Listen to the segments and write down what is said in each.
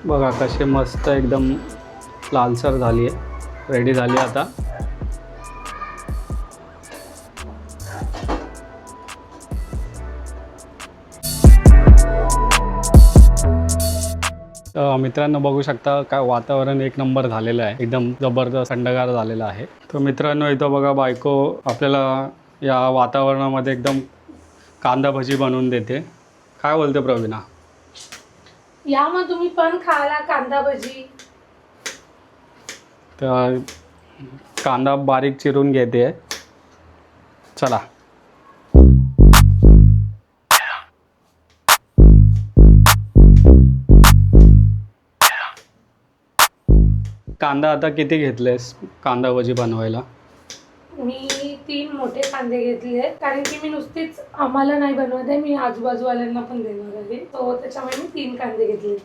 बघा कशी मस्त एकदम लालसर झाली आहे, रेडी झाली आता। मित्रांनो बघू शकता काय वातावरण एक नंबर झालेलं आहे, एकदम जबरदस्त थंडगार झालेलं आहे। तर मित्रांनो इथं बघा बायको आपल्याला या वातावरणामध्ये एकदम कांदा भजी बनवून देते। काय बोलते प्रवीणा? या मग तुम्ही पण खायला कांदा भजी। तर कांदा बारीक चिरून घेते, चला। कांदा आता किती घेतलेस कांदा भजी बनवायला? मी 3 मोठे कांदे घेतले, कारण की मी नुसतीच आम्हाला नाही बनवत आहे, मी आजूबाजूवाल्यांना पण देणार आहे, तो त्याच्यामुळे मी 3 कांदे घेतले।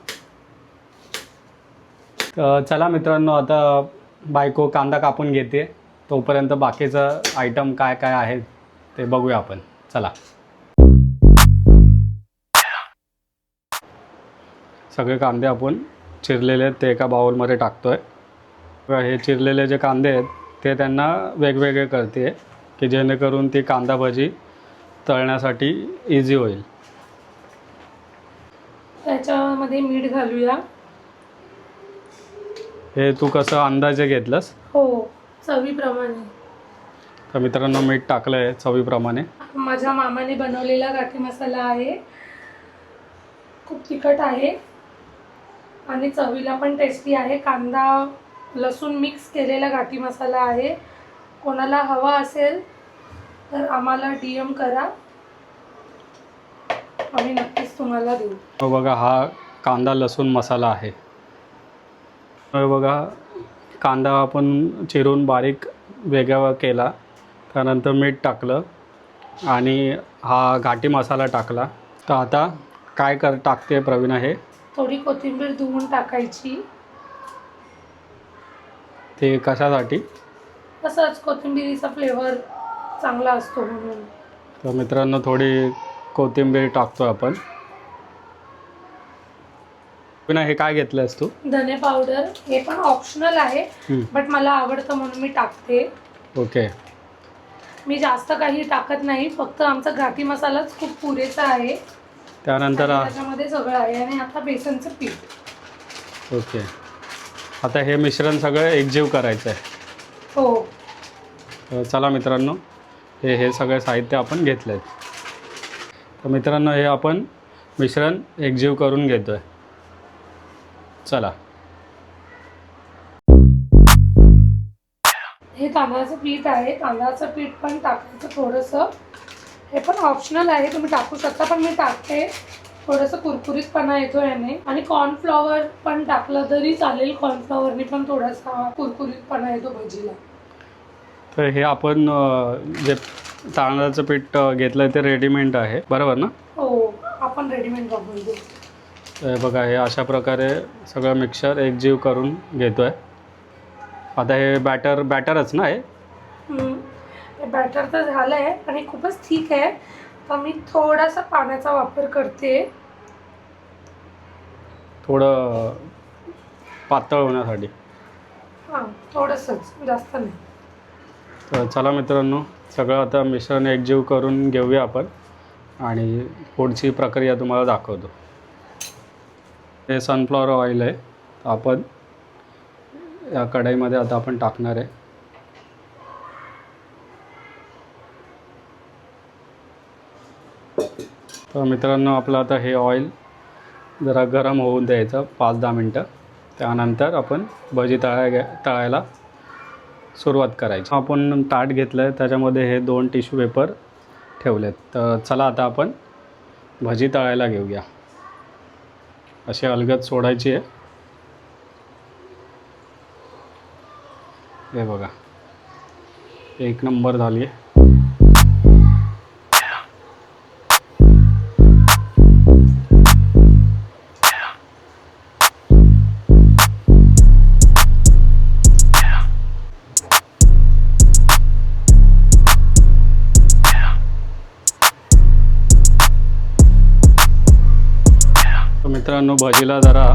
चला मित्रांनो, आता बायको कांदा कापून घेते, तोपर्यंत बाकीचं आयटम काय काय आहे ते बघूया आपण, चला। सगळे कांदे आपण चिरलेले आहेत ते एका बाउलमध्ये टाकतोय। हे चिरलेले जे कांदे आहेत ते त्यांना वेगवेगळे करते की जेणेकरून ती कांदा भजी तळण्यासाठी इझी होईल। त्याच्यामध्ये मीठ घालूया। हे तू कसं अंदाजे घेतलंस? हो, चवीप्रमाणे। तर मित्रांनो मीठ टाकलं आहे चवीप्रमाणे। माझ्या मामाने बनवलेला गाठी मसाला आहे, खूप तिखट आहे आणि चवीला पण टेस्टी आहे। कांदा लसूण मिक्स केलेला गाठी मसाला आहे। कोणाला हवा असेल तर आम्हाला DM करा, आम्ही नक्कीच तुम्हाला देऊ। हो बघा, हा कांदा लसूण मसाला आहे। हो बघा, कांदा आपण चिरून बारीक वेगळा केला, त्यानंतर मीठ टाकलं आणि हा घाटी मसाला टाकला। तर आता काय टाकते प्रवीणा? हे थोडी कोथिंबीर धुवून टाकायची। ते कशासाठी? तसंच कोथिंबीरीचा फ्लेवर चांगला असतो म्हणून। तर मित्रांनो थोडी कोथिंबीर टाकतो आपण। प्रवीणा हे काय घेतलंस तू? धने पावडर, हे पण ऑप्शनल आहे, बट मला आवडतं म्हणून मी टाकते। ओके। मी जास्त काही टाकत नाही, फक्त आमचा घाटी मसालाच खूप पुरेसा आहे। त्यानंतर त्याच्यामध्ये सगळं आहे आणि आता बेसनचं पीठ। ओके, आता हे मिश्रण सगळं एकजीव करायचं आहे। हो। चला मित्रांनो, हे सगळे साहित्य आपण घेतलं आहे। तर मित्रांनो हे आपण मिश्रण एकजीव करून घेतो आहे, चला। हे तांदळाचं पीठ आहे, तांदळाचं पीठ पण टाकायचं थोडंसं, हे पण ऑप्शनल आहे, तुम्ही टाकू शकता, पण मी टाकते, थोडंसं कुरकुरीतपणा येतो याने। आणि कॉर्नफ्लॉवर पण टाकलं तरी चालेल, कॉर्नफ्लॉवरनी पण थोडासा कुरकुरीतपणा येतो भजीला। तर हे आपण जे तांदळाचं पीठ घेतलं आहे ते रेडीमेड आहे, बरोबर ना? हो, आपण रेडीमेड वापरतो। तर बघा, हे अशा प्रकारे सगळं मिक्सर एकजीव करून घेतो आहे। आता हे बॅटरच ना? हे बॅटर तर झालं आहे आणि खूपच ठीक आहे, तर मी थोडासा पाण्याचा वापर करते, थोडं पातळ होण्यासाठी। हां, थोडंसंच, जास्त नाही। तर चला मित्रांनो, सगळं आता मिश्रण एकजीव करून घेऊया आपण आणि पुढची प्रक्रिया तुम्हाला दाखवतो। हे सनफ्लॉवर ऑइल आहे, आपण या कढईमध्ये आता आपण टाकणार आहे। तर मित्रांनो आपलं आता हे ऑइल जरा गरम होऊन द्यायचं 5-10 मिनटं, त्यानंतर आपण भजी तळायला सुरुवात करायची। आपण ताट घेतलं आहे, त्याच्यामध्ये हे 2 टिश्यू पेपर ठेवलेत। तर चला आता आपण भजी तळायला घेऊया। अशी अलगद सोडायची आहे। हे बघा, एक नंबर झाली आहे। मित्रांनो भजीला जरा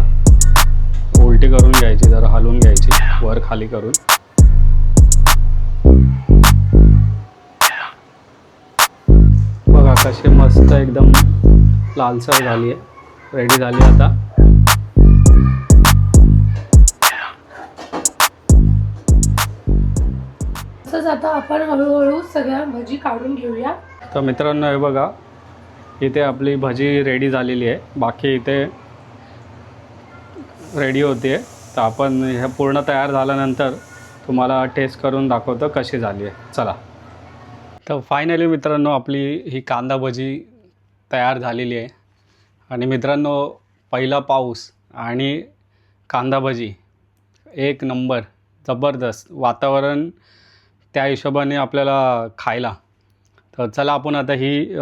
उलटी करून घ्यायची, जरा हलवून घ्यायची वर खाली करून. बघा कशी मस्त एकदम लालसर झाली आहे, रेडी झाली आता. तसंच आता आपण हळूहळू सगळ्या भजी काढून घेऊया. तर मित्रांनो हे बघा, इथे आपली भजी रेडी झालेली आहे, बाकी इथे रेडी होते. तर आपण हे पूर्ण तयार झाल्यानंतर तुम्हाला टेस्ट करून दाखवतो कशी झाली आहे. चला. तर फायनली मित्रांनो आपली ही कांदा भजी तयार झालेली आहे. आणि मित्रांनो पहिला पाऊस आणि कांदा भजी एक नंबर, जबरदस्त वातावरण त्या हिशोबाने आपल्याला खायला. तर चला आपण आता ही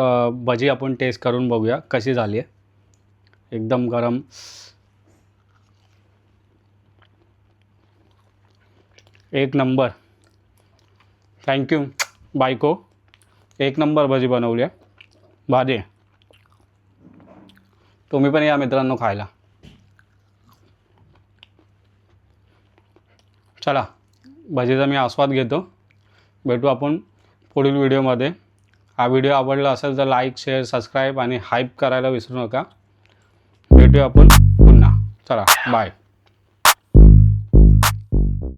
भजी आपण टेस्ट करून बघूया कशी झाली आहे. एकदम गरम. एक नंबर. थँक्यू बायको, एक नंबर भजी बनवली आहे, भाजी. तुम्ही पण या मित्रांनो खायला. चला भजीचा मी आस्वाद घेतो. भेटू आपण पुढील व्हिडिओमध्ये. हा व्हिडिओ आवडला असेल तर लाईक, शेअर, सबस्क्राईब आणि हाईप करायला विसरू नका. भेटूया आपण पुन्हा. चला बाय.